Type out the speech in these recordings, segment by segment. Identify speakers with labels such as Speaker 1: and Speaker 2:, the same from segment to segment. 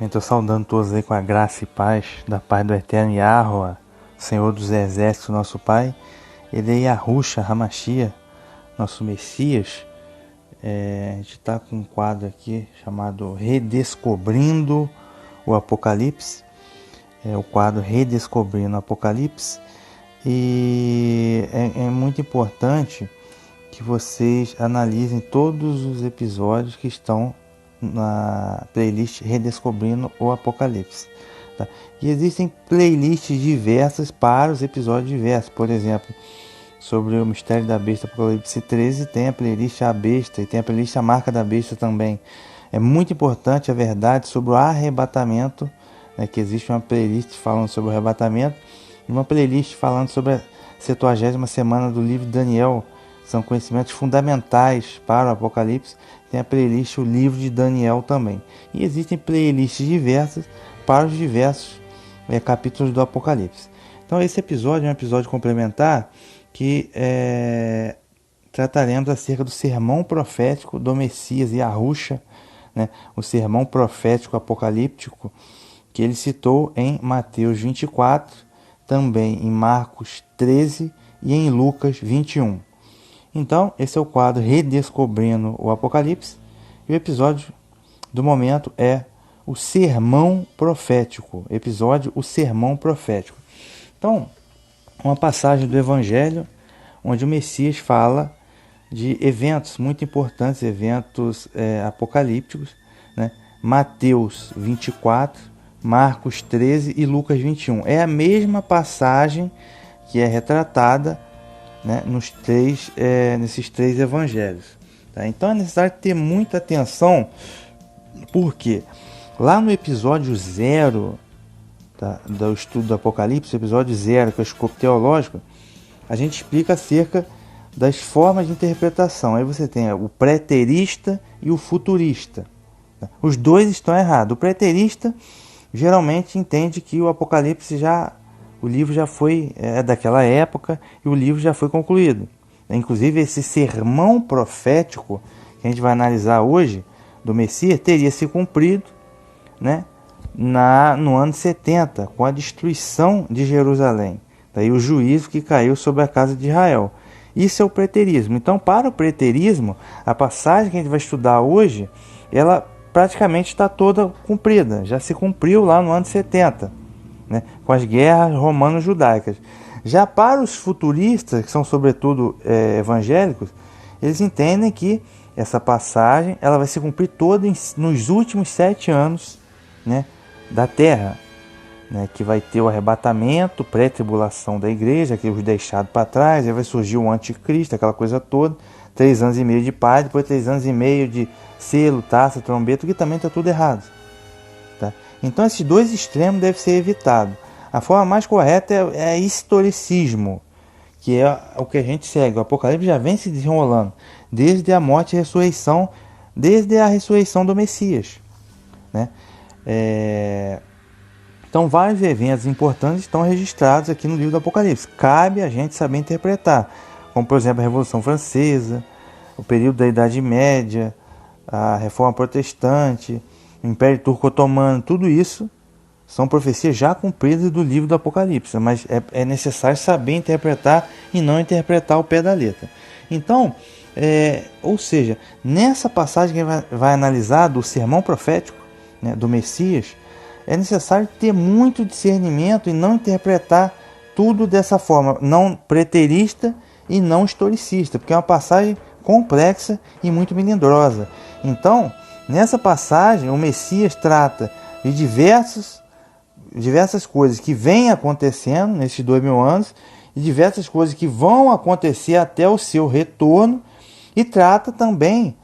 Speaker 1: Estou saudando todos aí com a graça e paz da paz do Eterno Yahweh, Senhor dos Exércitos, nosso Pai. Ele é Yahushua Hamashia, nosso Messias. A gente está com um quadro aqui chamado Redescobrindo o Apocalipse. É o quadro Redescobrindo o Apocalipse. E é muito importante que vocês analisem todos os episódios que estão na playlist Redescobrindo o Apocalipse. Tá? E existem playlists diversas para os episódios diversos. Por exemplo, sobre o Mistério da Besta, Apocalipse 13, tem a playlist A Besta e tem a playlist A Marca da Besta também. É muito importante a verdade sobre o arrebatamento, né, que existe uma playlist falando sobre o arrebatamento e uma playlist falando sobre a 70ª semana do livro de Daniel. São conhecimentos fundamentais para o Apocalipse. Tem a playlist O Livro de Daniel também. E existem playlists diversas para os diversos capítulos do Apocalipse. Então esse episódio é um episódio complementar que trataremos acerca do sermão profético do Messias Yahushua, né? O sermão profético apocalíptico que ele citou em Mateus 24, também em Marcos 13 e em Lucas 21. Então, esse é o quadro Redescobrindo o Apocalipse. E o episódio do momento é o Sermão Profético. Episódio O Sermão Profético. Então, uma passagem do Evangelho onde o Messias fala de eventos muito importantes, eventos apocalípticos, né? Mateus 24, Marcos 13 e Lucas 21. É a mesma passagem que é retratada, né, nesses três evangelhos. Tá? Então é necessário ter muita atenção, porque lá no episódio 0 do estudo do Apocalipse, episódio 0, que é o escopo teológico, a gente explica acerca das formas de interpretação. Aí você tem o preterista e o futurista. Tá? Os dois estão errados. O preterista geralmente entende que o Apocalipse o livro já foi daquela época e o livro já foi concluído. Inclusive esse sermão profético que a gente vai analisar hoje do Messias teria se cumprido, né, no ano 70, com a destruição de Jerusalém. Daí o juízo que caiu sobre a casa de Israel. Isso é o preterismo. Então, para o preterismo, a passagem que a gente vai estudar hoje, ela praticamente está toda cumprida. Já se cumpriu lá no ano 70. Né, com as guerras romano-judaicas. Já para os futuristas, que são sobretudo evangélicos, eles entendem que essa passagem ela vai se cumprir toda nos últimos 7 anos, né, da Terra, né, que vai ter o arrebatamento, pré-tribulação da igreja, que os deixados para trás, aí vai surgir o anticristo, aquela coisa toda, 3 anos e meio de paz, depois 3 anos e meio de selo, taça, trombeta, que também está tudo errado. Então esses dois extremos devem ser evitados. A forma mais correta é historicismo, que é o que a gente segue. O Apocalipse já vem se desenrolando desde a morte e ressurreição, desde a ressurreição do Messias, né? Então vários eventos importantes estão registrados aqui no livro do Apocalipse. Cabe a gente saber interpretar, como por exemplo a Revolução Francesa, o período da Idade Média, a Reforma Protestante, o Império Turco-Otomano, tudo isso são profecias já cumpridas do livro do Apocalipse, mas é necessário saber interpretar e não interpretar ao pé da letra. Então, ou seja, nessa passagem que a gente vai analisar do sermão profético, né, do Messias, é necessário ter muito discernimento e não interpretar tudo dessa forma, não preterista e não historicista, porque é uma passagem complexa e muito melindrosa. Então, nessa passagem, o Messias trata de diversas coisas que vêm acontecendo nesses 2000 anos e diversas coisas que vão acontecer até o seu retorno, e trata também,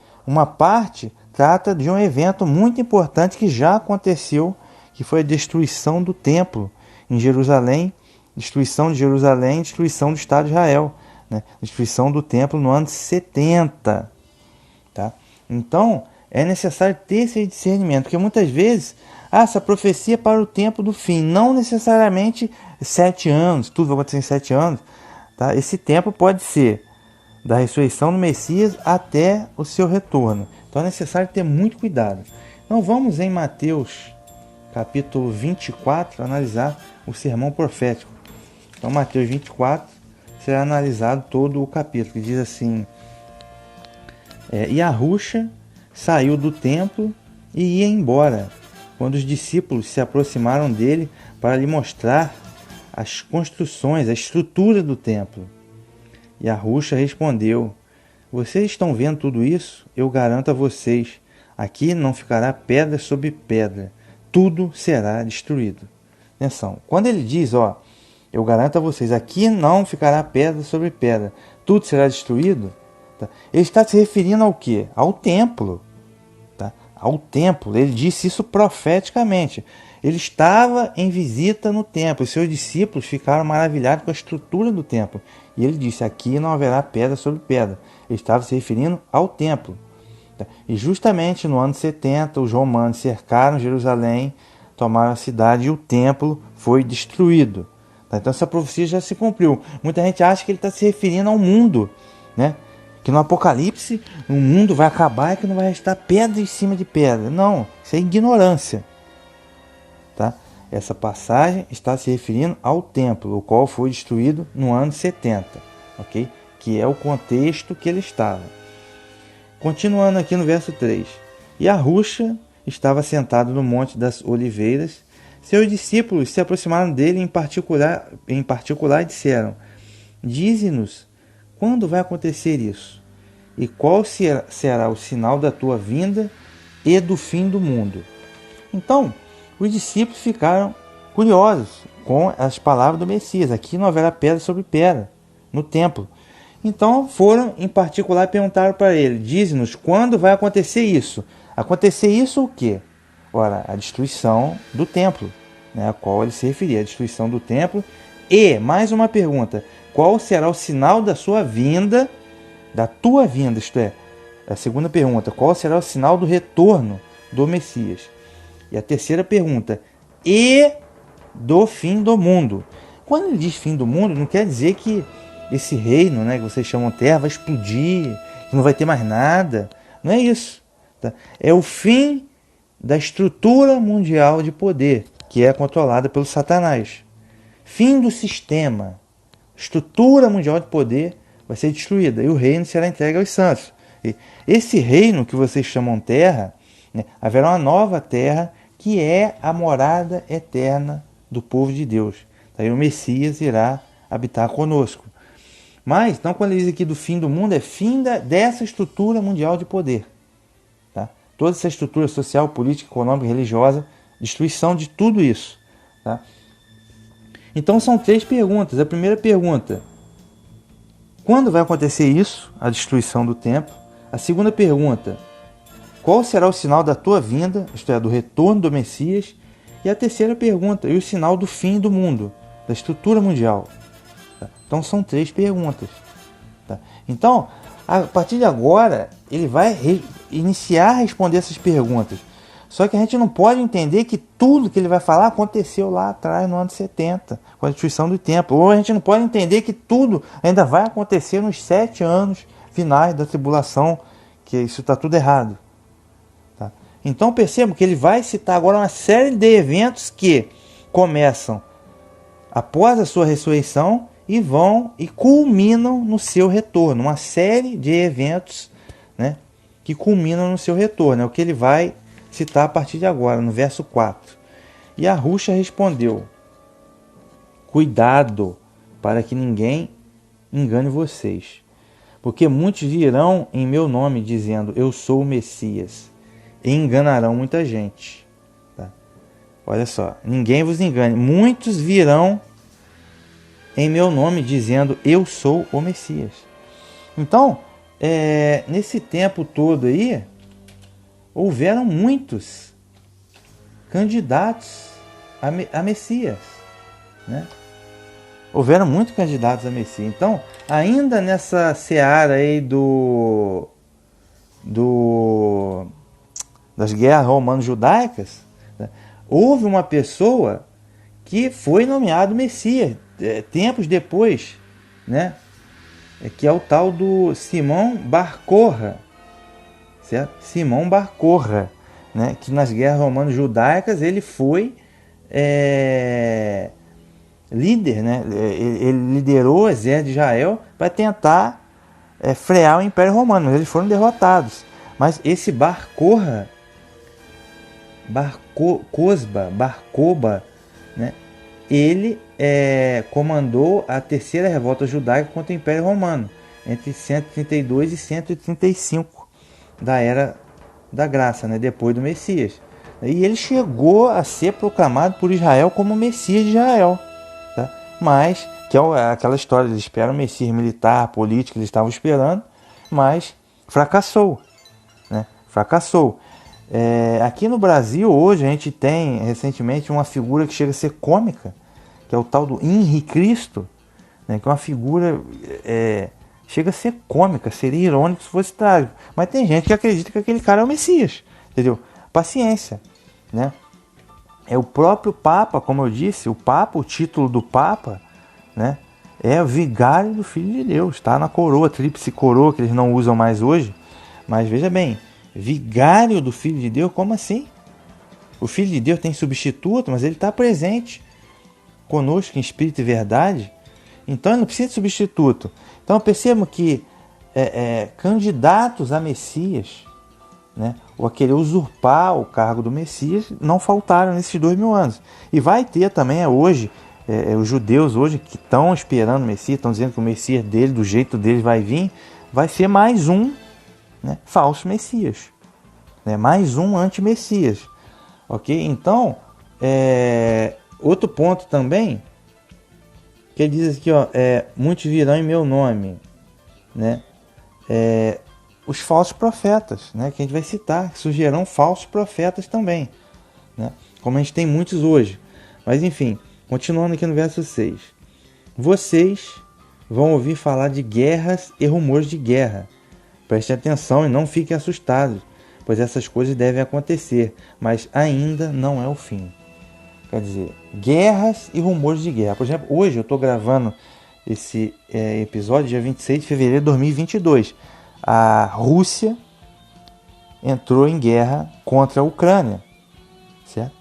Speaker 1: trata de um evento muito importante que já aconteceu, que foi a destruição do templo em Jerusalém, destruição de Jerusalém, destruição do Estado de Israel, né? Destruição do templo no ano 70. Tá? Então, é necessário ter esse discernimento, porque muitas vezes essa profecia é para o tempo do fim, não necessariamente 7 anos, tudo vai acontecer em 7 anos. Tá? Esse tempo pode ser da ressurreição do Messias até o seu retorno. Então é necessário ter muito cuidado. Então vamos em Mateus capítulo 24, analisar o sermão profético. Então, Mateus 24 será analisado todo o capítulo, que diz assim: e Arrucha saiu do templo e ia embora, quando os discípulos se aproximaram dele para lhe mostrar as construções, a estrutura do templo. E Arrucha respondeu: vocês estão vendo tudo isso? Eu garanto a vocês, aqui não ficará pedra sobre pedra, tudo será destruído. Atenção, quando ele diz, eu garanto a vocês, aqui não ficará pedra sobre pedra, tudo será destruído, tá? Ele está se referindo ao quê? Ao templo. Tá? Ao templo. Ele disse isso profeticamente. Ele estava em visita no templo, e seus discípulos ficaram maravilhados com a estrutura do templo. E ele disse, aqui não haverá pedra sobre pedra. Ele estava se referindo ao templo. Tá? E justamente no ano 70, os romanos cercaram Jerusalém, tomaram a cidade e o templo foi destruído. Tá? Então essa profecia já se cumpriu. Muita gente acha que ele está se referindo ao mundo, né? Que no Apocalipse o mundo vai acabar e que não vai restar pedra em cima de pedra. Não, isso é ignorância. Tá? Essa passagem está se referindo ao templo, o qual foi destruído no ano 70, ok? Que é o contexto que ele estava. Continuando aqui no verso 3. E Arrucha estava sentado no Monte das Oliveiras. Seus discípulos se aproximaram dele em particular e disseram: dize-nos, quando vai acontecer isso? E qual será o sinal da tua vinda e do fim do mundo? Então, os discípulos ficaram curiosos com as palavras do Messias. Aqui não haverá pedra sobre pedra no templo. Então foram em particular e perguntaram para ele: dize-nos quando vai acontecer isso. Acontecer isso o quê? Ora, a destruição do templo, né, a qual ele se referia, a destruição do templo. E, mais uma pergunta, qual será o sinal da sua vinda, da tua vinda, isto é, a segunda pergunta, qual será o sinal do retorno do Messias? E a terceira pergunta, e do fim do mundo. Quando ele diz fim do mundo, não quer dizer que esse reino, né, que vocês chamam terra, vai explodir, que não vai ter mais nada. Não é isso. Tá? É o fim da estrutura mundial de poder, que é controlada pelo Satanás. Fim do sistema. Estrutura mundial de poder vai ser destruída e o reino será entregue aos santos. E esse reino que vocês chamam terra, né, haverá uma nova terra que é a morada eterna do povo de Deus. Daí o Messias irá habitar conosco. Mas, então, quando ele diz aqui do fim do mundo, é fim dessa estrutura mundial de poder. Tá? Toda essa estrutura social, política, econômica, religiosa, destruição de tudo isso. Tá? Então, são 3 perguntas. A primeira pergunta, quando vai acontecer isso, a destruição do templo? A segunda pergunta, qual será o sinal da tua vinda, isto é, do retorno do Messias? E a terceira pergunta, e o sinal do fim do mundo, da estrutura mundial? Tá? Então são 3 perguntas. Tá? Então, a partir de agora, ele vai iniciar a responder essas perguntas. Só que a gente não pode entender que tudo que ele vai falar aconteceu lá atrás, no ano 70, com a destruição do templo. Ou a gente não pode entender que tudo ainda vai acontecer nos 7 anos finais da tribulação, que isso está tudo errado. Tá? Então percebam que ele vai citar agora uma série de eventos que começam após a sua ressurreição e vão e culminam no seu retorno. Uma série de eventos, né, que culminam no seu retorno. É o que ele vai citar a partir de agora, no verso 4. E Arrucha respondeu: cuidado para que ninguém engane vocês, porque muitos virão em meu nome dizendo, eu sou o Messias, e enganarão muita gente. Tá? Olha só, ninguém vos engane. Muitos virão em meu nome dizendo, eu sou o Messias. Então, nesse tempo todo aí, houveram muitos candidatos a Messias, né? Houveram muitos candidatos a Messias. Então, ainda nessa seara aí das guerras romano-judaicas, né, houve uma pessoa que foi nomeado Messias tempos depois, né? Que é o tal do Simão Bar Corra, certo? Simão Bar Corra, né, que nas guerras romano-judaicas ele foi líder, né? Ele liderou o exército de Israel para tentar frear o Império Romano, mas eles foram derrotados. Mas esse Bar Kokhba, né? Ele comandou a terceira revolta judaica contra o Império Romano, entre 132 e 135 da Era da Graça, né? Depois do Messias. E ele chegou a ser proclamado por Israel como o Messias de Israel. Tá? Mas, que é aquela história, eles esperam o Messias militar, político, eles estavam esperando, mas fracassou. Né? Fracassou. Aqui no Brasil, hoje, a gente tem, recentemente, uma figura que chega a ser cômica, que é o tal do Henri Cristo, né? Que é uma figura... chega a ser cômica, seria irônico se fosse trágico. Mas tem gente que acredita que aquele cara é o Messias. Entendeu? Paciência. Né? É o próprio Papa, como eu disse, o título do Papa, né, é vigário do Filho de Deus. Está na coroa, tríplice coroa, que eles não usam mais hoje. Mas veja bem, vigário do Filho de Deus, como assim? O Filho de Deus tem substituto, mas ele está presente conosco em espírito e verdade. Então ele não precisa de substituto. Então percebam que candidatos a Messias, né, ou a querer usurpar o cargo do Messias, não faltaram nesses 2000 anos. E vai ter também hoje, os judeus hoje que estão esperando o Messias, estão dizendo que o Messias dele, do jeito deles vai vir, vai ser mais um, né, falso Messias, né, mais um anti-Messias. Ok? Então, outro ponto também, que ele diz aqui, ó, muitos virão em meu nome, né? Os falsos profetas, né? Que a gente vai citar, que surgirão falsos profetas também, né? Como a gente tem muitos hoje. Mas enfim, continuando aqui no verso 6. Vocês vão ouvir falar de guerras e rumores de guerra. Prestem atenção e não fiquem assustados, pois essas coisas devem acontecer, mas ainda não é o fim. Quer dizer, guerras e rumores de guerra. Por exemplo, hoje eu estou gravando esse episódio dia 26 de fevereiro de 2022. A Rússia entrou em guerra contra a Ucrânia. Certo?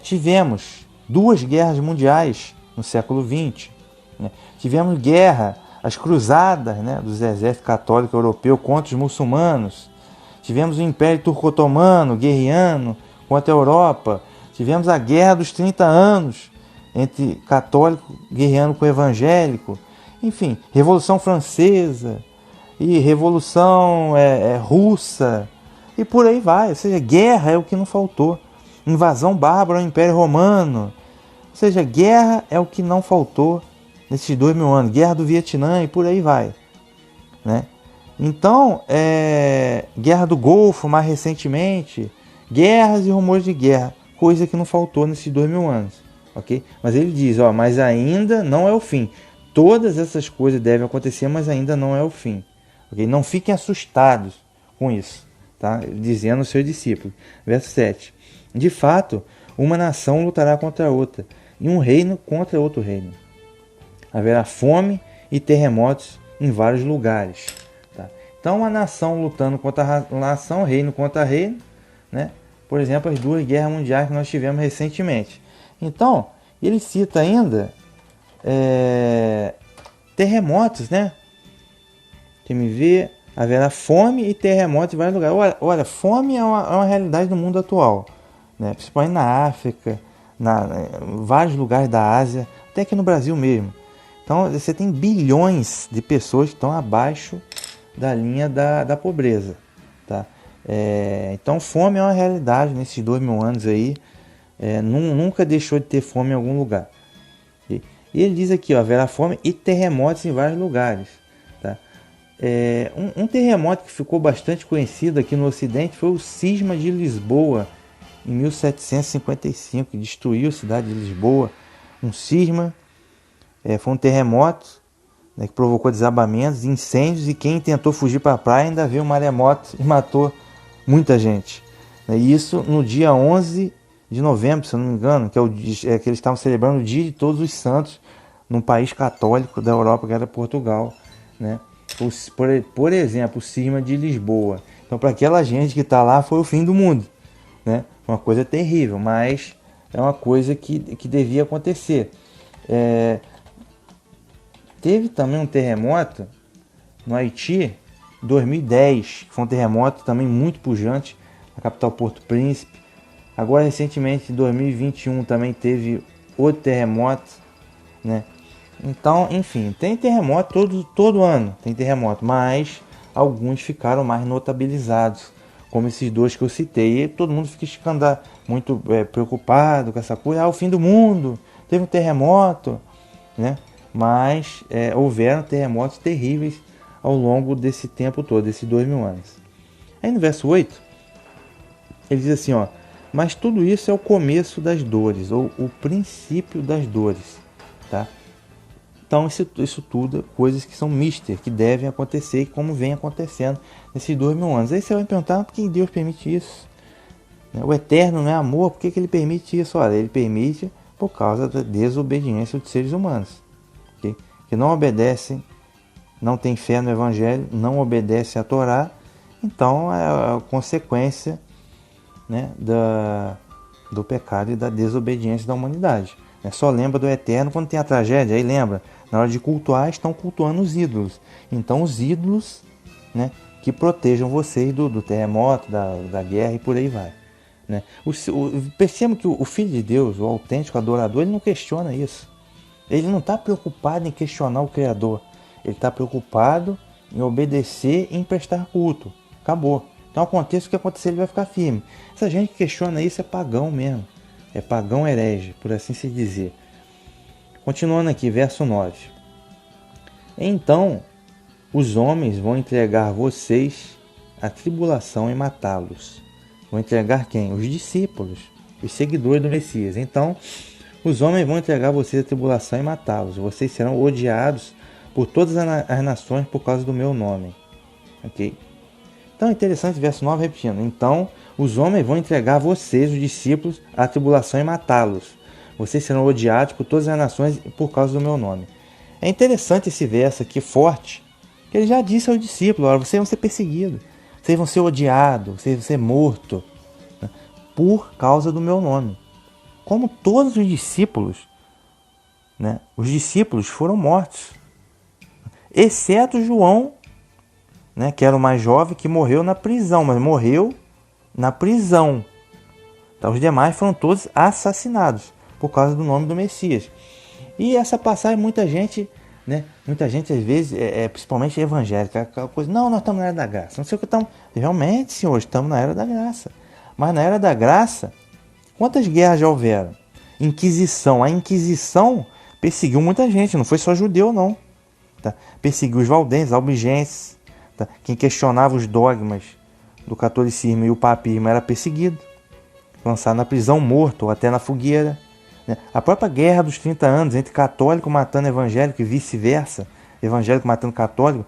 Speaker 1: Tivemos 2 guerras mundiais no século XX. Né? Tivemos guerra, as cruzadas, né, dos exércitos católicos europeus contra os muçulmanos. Tivemos o Império Turco-Otomano guerreando contra a Europa. Tivemos a Guerra dos 30 anos entre católico guerreando com o evangélico. Enfim, Revolução Francesa e Revolução Russa. E por aí vai. Ou seja, guerra é o que não faltou. Invasão bárbara ao Império Romano. Ou seja, guerra é o que não faltou nesses 2000 anos. Guerra do Vietnã e por aí vai. Né? Então, Guerra do Golfo mais recentemente. Guerras e rumores de guerra. Coisa que não faltou nesses 2000 anos. Okay? Mas ele diz, mas ainda não é o fim. Todas essas coisas devem acontecer, mas ainda não é o fim. Okay? Não fiquem assustados com isso. Tá? Dizendo aos seus discípulos. Verso 7. De fato, uma nação lutará contra a outra, e um reino contra outro reino. Haverá fome e terremotos em vários lugares. Tá? Então, uma nação lutando contra a nação, reino contra reino, né? Por exemplo, as 2 guerras mundiais que nós tivemos recentemente. Então, ele cita ainda terremotos, né? Quem me vê, haverá fome e terremotos em vários lugares. Olha, fome é uma realidade do mundo atual, né? Principalmente na África, em vários lugares da Ásia, até aqui no Brasil mesmo. Então, você tem bilhões de pessoas que estão abaixo da linha da pobreza, tá? Então, fome é uma realidade nesses 2000 anos aí. Nunca deixou de ter fome em algum lugar. E ele diz aqui, haverá fome e terremotos em vários lugares. Tá? Um terremoto que ficou bastante conhecido aqui no Ocidente foi o cisma de Lisboa, em 1755, que destruiu a cidade de Lisboa. Um cisma, foi um terremoto, né, que provocou desabamentos, incêndios, e quem tentou fugir para a praia ainda viu um maremoto e matou muita gente. E isso no dia 11 de novembro, se eu não me engano, que eles estavam celebrando o Dia de Todos os Santos num país católico da Europa, que era Portugal, né? Por exemplo, o cisma de Lisboa. Então, para aquela gente que está lá, foi o fim do mundo, né? Uma coisa terrível, mas é uma coisa que devia acontecer. Teve também um terremoto no Haiti, 2010, que foi um terremoto também muito pujante, na capital Porto Príncipe. Agora, recentemente, em 2021, também teve outro terremoto, né? Então, enfim, tem terremoto todo ano, tem terremoto, mas alguns ficaram mais notabilizados, como esses dois que eu citei. E todo mundo fica muito preocupado com essa coisa. O fim do mundo, teve um terremoto, né? Mas houveram terremotos terríveis ao longo desse tempo todo, desses 2000 anos. Aí no verso 8, ele diz assim, ó: mas tudo isso é o começo das dores, ou o princípio das dores, tá? Então isso tudo é coisas que são místicas, que devem acontecer, como vem acontecendo nesses 2000 anos. Aí você vai me perguntar, por que Deus permite isso? O eterno não é amor, por que ele permite isso? Olha, ele permite por causa da desobediência dos seres humanos, okay? Que não obedecem, não têm fé no Evangelho, não obedecem à Torá. Então é a consequência, né, do pecado e da desobediência da humanidade. Só lembra do eterno quando tem a tragédia. Aí lembra, na hora de cultuar, estão cultuando os ídolos. Então os ídolos, né, que protejam vocês do terremoto, da guerra e por aí vai, né? Perceba que o Filho de Deus, o autêntico adorador, ele não questiona isso. Ele não está preocupado em questionar o Criador. Ele está preocupado em obedecer e em prestar culto. Acabou. Então aconteça o que acontecer, ele vai ficar firme. Essa gente que questiona isso é pagão mesmo. É pagão herege, por assim se dizer. Continuando aqui, verso 9. Então os homens vão entregar vocês à tribulação e matá-los. Vão entregar quem? Os discípulos, os seguidores do Messias. Então os homens vão entregar vocês à tribulação e matá-los. Vocês serão odiados por todas as nações por causa do meu nome. Ok? Então é interessante, verso 9 repetindo. Então os homens vão entregar vocês, os discípulos, à tribulação e matá-los. Vocês serão odiados por todas as nações por causa do meu nome. É interessante esse verso aqui, forte, que ele já disse aos discípulos: olha, vocês vão ser perseguidos, vocês vão ser odiados, vocês vão ser mortos, né, por causa do meu nome. Como todos os discípulos, né, os discípulos foram mortos, exceto João, né, que era o mais jovem, que morreu na prisão, mas morreu na prisão. Então, os demais foram todos assassinados por causa do nome do Messias. E essa passagem, muita gente às vezes, principalmente evangélica, aquela coisa: não, nós estamos na era da graça. Não sei o que estamos. Realmente, senhor, estamos na era da graça. Mas na era da graça, quantas guerras já houveram? Inquisição. A Inquisição perseguiu muita gente, não foi só judeu, não. Tá? Perseguiu os valdenses, albigenses. Tá? Quem questionava os dogmas do catolicismo e o papismo era perseguido, lançado na prisão, morto ou até na fogueira. A própria guerra dos 30 anos entre católico matando evangélico e vice-versa, evangélico matando católico,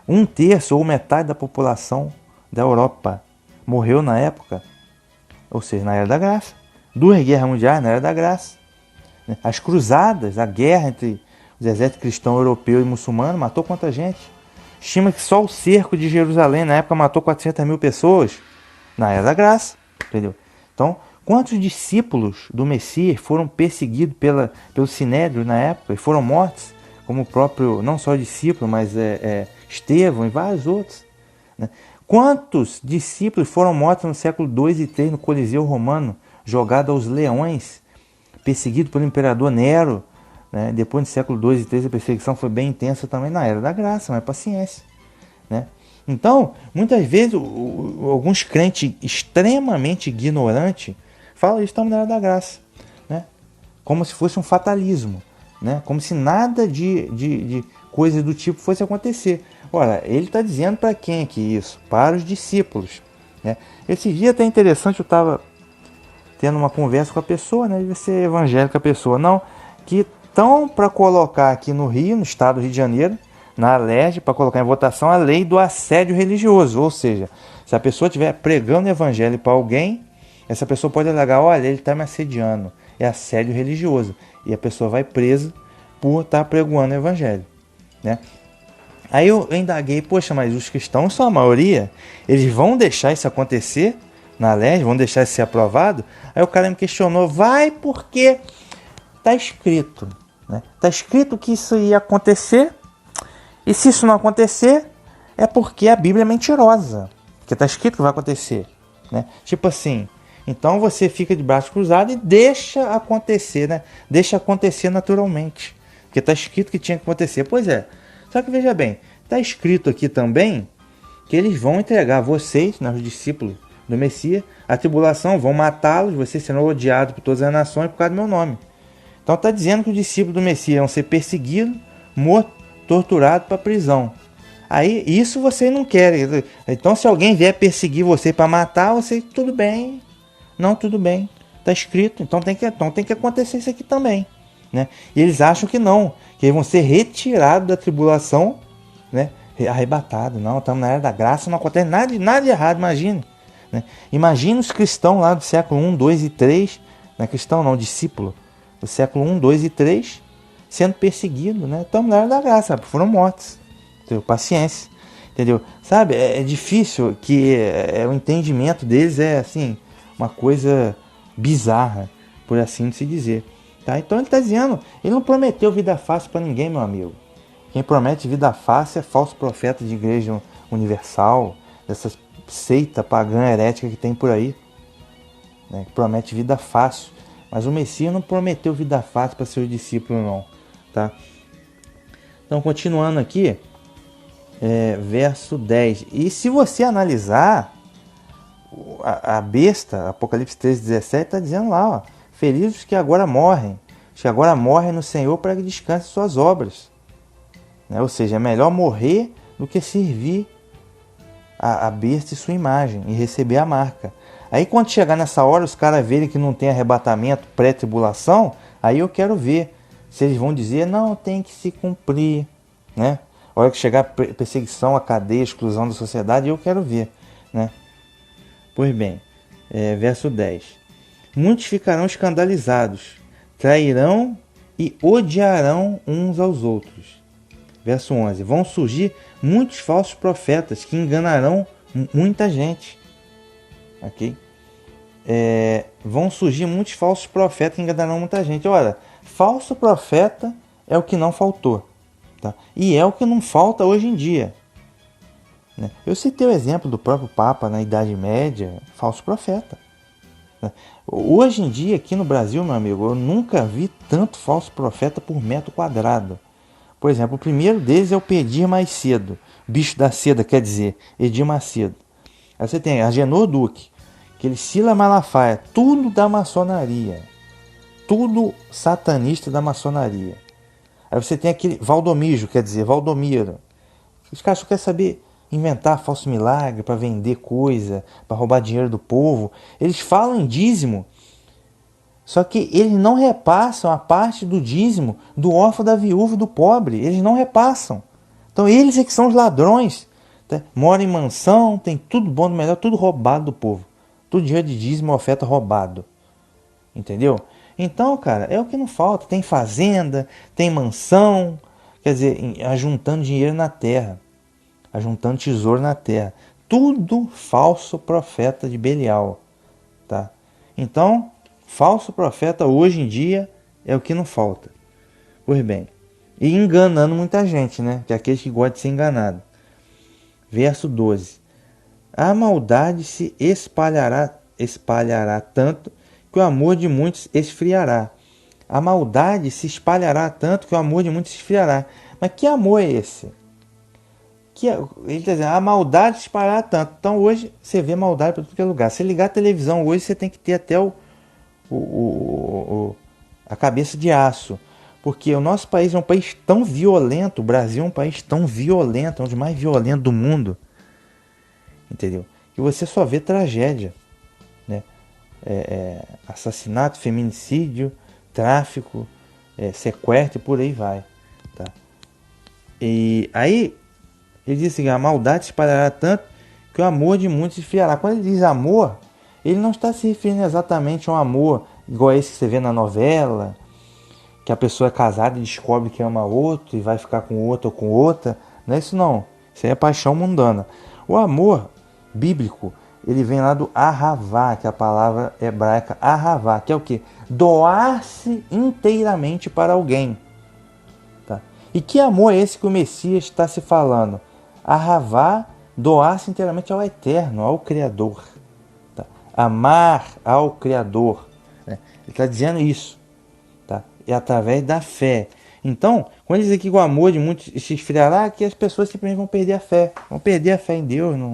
Speaker 1: 1/3 ou metade da população da Europa morreu na época, ou seja, na Era da Graça. 2 guerras mundiais na Era da Graça. As cruzadas, a guerra entre os exércitos cristãos europeus e muçulmanos, matou quanta gente? Estima que só o cerco de Jerusalém na época matou 400 mil pessoas na Era da Graça, entendeu? Então, quantos discípulos do Messias foram perseguidos pelo Sinédrio na época e foram mortos, como o próprio, não só discípulo, mas Estevão e vários outros, né? Quantos discípulos foram mortos no século 2 e 3 no Coliseu Romano, jogado aos leões, perseguido pelo imperador Nero, né? Depois no século 2 e 3 a perseguição foi bem intensa também na Era da Graça, mas paciência, né? Então, muitas vezes, alguns crentes extremamente ignorantes falam: estamos na Era da Graça, né? Como se fosse um fatalismo, né? Como se nada de coisas do tipo fosse acontecer. Ora, ele está dizendo para quem aqui isso? Para os discípulos, né? Esse dia até interessante, eu estava tendo uma conversa com a pessoa, né? Devia ser evangélica a pessoa, não, que estão para colocar aqui no Rio, no estado do Rio de Janeiro, na Alerj, para colocar em votação a lei do assédio religioso. Ou seja, se a pessoa estiver pregando o evangelho para alguém, essa pessoa pode alegar: olha, ele está me assediando, é assédio religioso. E a pessoa vai presa por estar pregoando o evangelho, né? Aí eu indaguei: poxa, mas os cristãos são a maioria? Eles vão deixar isso acontecer? na LERJ, vão deixar de ser aprovado. Aí o cara me questionou, vai porque está escrito, né? Está escrito que isso ia acontecer, e se isso não acontecer, é porque a Bíblia é mentirosa, porque está escrito que vai acontecer, né? Tipo assim, então você fica de braço cruzado e deixa acontecer, né? Deixa acontecer naturalmente, porque está escrito que tinha que acontecer. Pois é, só que veja bem, está escrito aqui também que eles vão entregar vocês, né, os discípulos do Messias, a tribulação, vão matá-los, vocês serão odiados por todas as nações por causa do meu nome. Então está dizendo que os discípulos do Messias vão ser perseguidos, mortos, torturados para a prisão. Aí isso você não quer. Então se alguém vier perseguir você para matar, você, tudo bem. Não, tudo bem. Está escrito, então tem que acontecer isso aqui também, né? E eles acham que não, que eles vão ser retirados da tribulação, né? Arrebatados. Não, estamos na era da graça, não acontece nada de errado, imagine, né? Imagina os cristãos lá do século 1, 2 e 3, não é cristão não, discípulo, do século 1, 2 e 3, sendo perseguidos, né? Estamos na era da graça, sabe? Foram mortos. Entendeu? Paciência, entendeu? Sabe, é difícil que o entendimento deles é assim, uma coisa bizarra, por assim se dizer, tá? Então ele está dizendo, ele não prometeu vida fácil para ninguém, meu amigo. Quem promete vida fácil é falso profeta de igreja universal, dessas seita pagã herética que tem por aí, né? Que promete vida fácil, mas o Messias não prometeu vida fácil para seus discípulos não, tá? Então continuando aqui, verso 10. E se você analisar a besta, Apocalipse 13:17, está dizendo lá, ó, felizes os que agora morrem, os que agora morrem no Senhor para que descansem suas obras, né? Ou seja, é melhor morrer do que servir a besta e sua imagem e receber a marca. Aí quando chegar nessa hora, os caras verem que não tem arrebatamento, pré-tribulação, aí eu quero ver se eles vão dizer, não, tem que se cumprir, né? A hora que chegar a perseguição, a cadeia, a exclusão da sociedade, eu quero ver, né? Pois bem, verso 10. Muitos ficarão escandalizados, trairão e odiarão uns aos outros. Verso 11. Vão surgir muitos falsos profetas que enganarão muita gente. Ok? Vão surgir muitos falsos profetas que enganarão muita gente. Olha, falso profeta é o que não faltou. Tá? E é o que não falta hoje em dia, né? Eu citei o exemplo do próprio Papa na Idade Média, falso profeta, né? Hoje em dia, aqui no Brasil, meu amigo, eu nunca vi tanto falso profeta por metro quadrado. Por exemplo, o primeiro deles é o Edir Macedo, bicho da seda, quer dizer, Edir Macedo. Aí você tem Agenor Duque, aquele Sila Malafaia, tudo da maçonaria, tudo satanista da maçonaria. Aí você tem aquele Valdomiro, quer dizer, Valdomiro. Os caras só querem saber inventar falso milagre para vender coisa, para roubar dinheiro do povo. Eles falam em dízimo, só que eles não repassam a parte do dízimo do órfão, da viúva e do pobre. Eles não repassam. Então eles é que são os ladrões. Tá? Moram em mansão, tem tudo bom, do melhor, tudo roubado do povo. Tudo dinheiro de dízimo, oferta roubado. Entendeu? Então, cara, é o que não falta. Tem fazenda, tem mansão, quer dizer, ajuntando dinheiro na terra, ajuntando tesouro na terra. Tudo falso profeta de Belial, tá? Então, falso profeta hoje em dia é o que não falta. Pois bem, e enganando muita gente, né? Que é aqueles que gostam de ser enganado. Verso 12. A maldade se espalhará tanto que o amor de muitos esfriará. A maldade se espalhará tanto que o amor de muitos esfriará. Mas que amor é esse? Ele está dizendo, a maldade se espalhará tanto. Então hoje você vê maldade para todo lugar. Se ligar a televisão hoje, você tem que ter até a cabeça de aço. Porque o nosso país é um país tão violento, o Brasil é um país tão violento, é um dos mais violentos do mundo. Entendeu? Que você só vê tragédia, né? Assassinato, feminicídio, tráfico, sequestro e por aí vai, tá? E aí ele diz assim, a maldade se espalhará tanto que o amor de muitos se esfriará. Quando ele diz amor, ele não está se referindo exatamente a um amor igual esse que você vê na novela, que a pessoa é casada e descobre que ama outro e vai ficar com outro ou com outra. Não é isso não, isso aí é paixão mundana. O amor bíblico, ele vem lá do ahavá, que é a palavra hebraica ahavá, que é o quê? Doar-se inteiramente para alguém. Tá? E que amor é esse que o Messias está se falando? Ahavá, doar-se inteiramente ao Eterno, ao Criador. Tá? Amar ao Criador. Né? Ele está dizendo isso. Tá? É através da fé. Então, quando diz aqui que o amor de muitos se esfriará, que as pessoas simplesmente vão perder a fé. Vão perder a fé em Deus. Não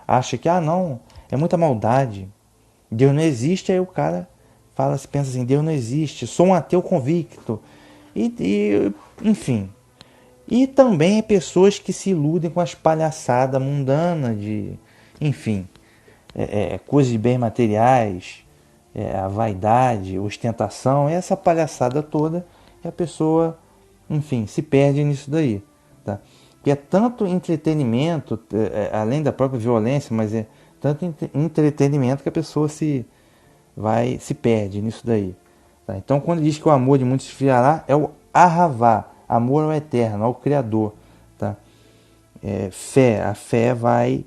Speaker 1: acha que, não, é muita maldade. Deus não existe, aí o cara fala, pensa assim, Deus não existe, sou um ateu convicto. Enfim. E também pessoas que se iludem com as palhaçadas mundanas de, enfim, coisas de bens materiais, a vaidade, ostentação, essa palhaçada toda, e a pessoa, enfim, se perde nisso daí. Tá? Que é tanto entretenimento, além da própria violência, mas é tanto entretenimento que a pessoa se perde nisso daí. Tá? Então, quando diz que o amor de muitos se esfriará, é o ahavá, amor ao eterno, ao Criador. Tá? Fé, a fé vai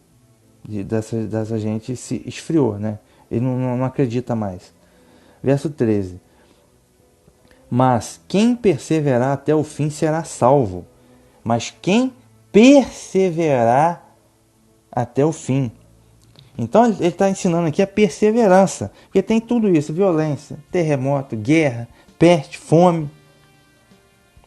Speaker 1: dessa gente se esfriou, né? Ele não acredita mais. Verso 13. Mas quem perseverar até o fim será salvo. Mas quem perseverar até o fim. Então ele está ensinando aqui a perseverança. Porque tem tudo isso: violência, terremoto, guerra, peste, fome.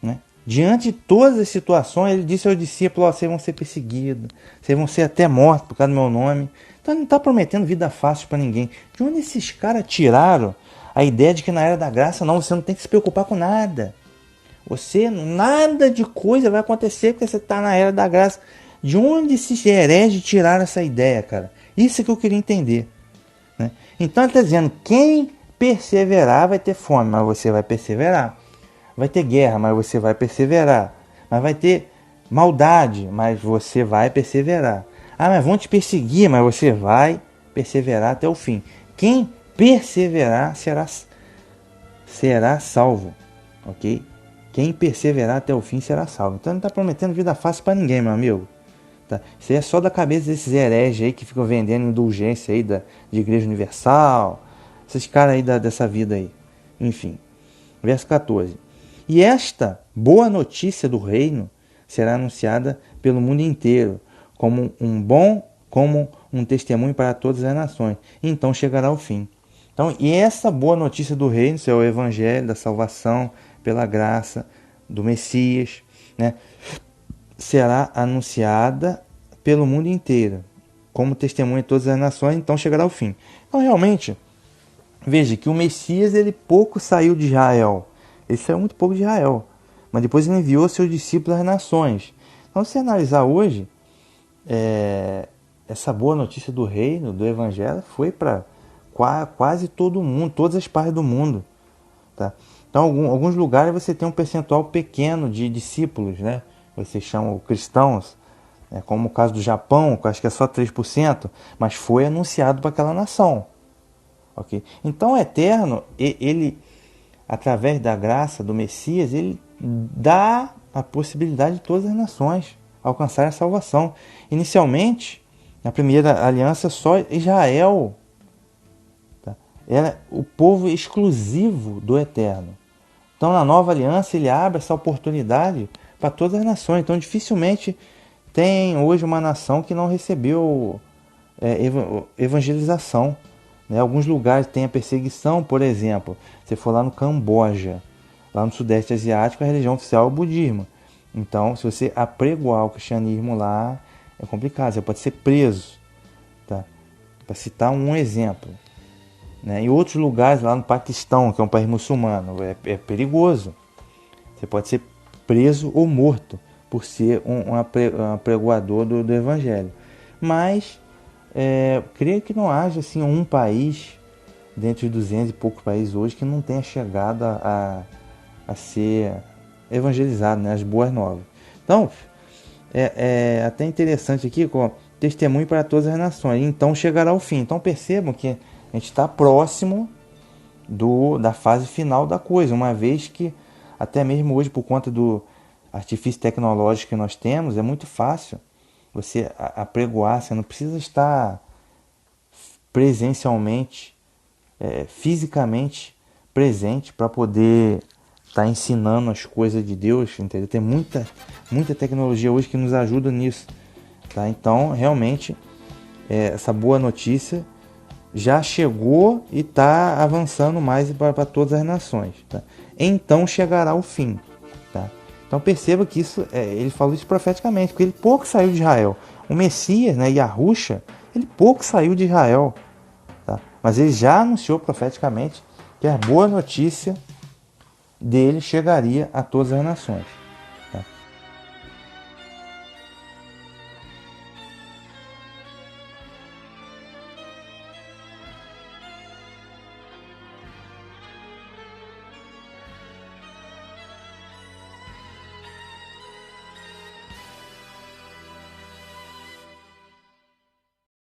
Speaker 1: Né? Diante de todas as situações, ele disse aos discípulos: vocês vão ser perseguidos, vocês vão ser até mortos por causa do meu nome. Então ele não está prometendo vida fácil para ninguém. De onde esses caras tiraram a ideia de que na era da graça, não, você não tem que se preocupar com nada. Nada de coisa vai acontecer porque você está na era da graça. De onde esses hereges tiraram essa ideia, cara? Isso é que eu queria entender. Né? Então ele está dizendo, quem perseverar vai ter fome, mas você vai perseverar. Vai ter guerra, mas você vai perseverar. Mas vai ter maldade, mas você vai perseverar. Mas vão te perseguir, mas você vai perseverar até o fim. Quem perseverar será salvo. Ok? Quem perseverar até o fim será salvo. Então não está prometendo vida fácil para ninguém, meu amigo. Tá? Isso aí é só da cabeça desses hereges aí que ficam vendendo indulgência aí de Igreja Universal. Esses caras aí dessa vida aí. Enfim. Verso 14. E esta boa notícia do reino será anunciada pelo mundo inteiro, como um testemunho para todas as nações. E então chegará o fim. Então, e essa boa notícia do reino, isso é o evangelho da salvação pela graça do Messias, né, será anunciada pelo mundo inteiro, como testemunho de todas as nações, então chegará o fim. Então, realmente, veja que o Messias, ele pouco saiu de Israel. Ele saiu muito pouco de Israel. Mas depois ele enviou seus discípulos às nações. Então, se analisar hoje, essa boa notícia do reino, do evangelho, foi para quase todo mundo, todas as partes do mundo. Tá? Então, alguns lugares você tem um percentual pequeno de discípulos, né? Vocês chamam cristãos, né? Como o caso do Japão, que eu acho que é só 3%, mas foi anunciado para aquela nação. Okay? Então, o Eterno, ele, através da graça do Messias, ele dá a possibilidade de todas as nações alcançarem a salvação. Inicialmente, na primeira aliança, só Israel era o povo exclusivo do Eterno. Então, na nova aliança, ele abre essa oportunidade para todas as nações. Então, dificilmente tem hoje uma nação que não recebeu evangelização. Né? Alguns lugares tem a perseguição, por exemplo, se for lá no Camboja, lá no Sudeste Asiático, a religião oficial é o budismo. Então, se você apregoar o cristianismo lá, é complicado, você pode ser preso. Tá? Para citar um exemplo. Né? Em outros lugares, lá no Paquistão, que é um país muçulmano, é perigoso. Você pode ser preso ou morto por ser um apregoador do evangelho. Mas, creio que não haja assim, um país, dentre os 200 e poucos países hoje, que não tenha chegado a ser evangelizado, né? As boas novas. Então, é até interessante aqui, com testemunho para todas as nações. Então chegará o fim. Então percebam que a gente está próximo da fase final da coisa, uma vez que até mesmo hoje, por conta do artifício tecnológico que nós temos, é muito fácil você apregoar, você não precisa estar presencialmente, fisicamente presente para poder estar ensinando as coisas de Deus, entendeu? Tem muita tecnologia hoje que nos ajuda nisso, tá? Então, realmente, essa boa notícia já chegou e está avançando mais para todas as nações, tá? Então chegará o fim, tá? Então perceba que isso, ele falou isso profeticamente, porque ele pouco saiu de Israel. O Messias, né, Yahushua, ele pouco saiu de Israel, tá? Mas ele já anunciou profeticamente que a boa notícia dele chegaria a todas as nações.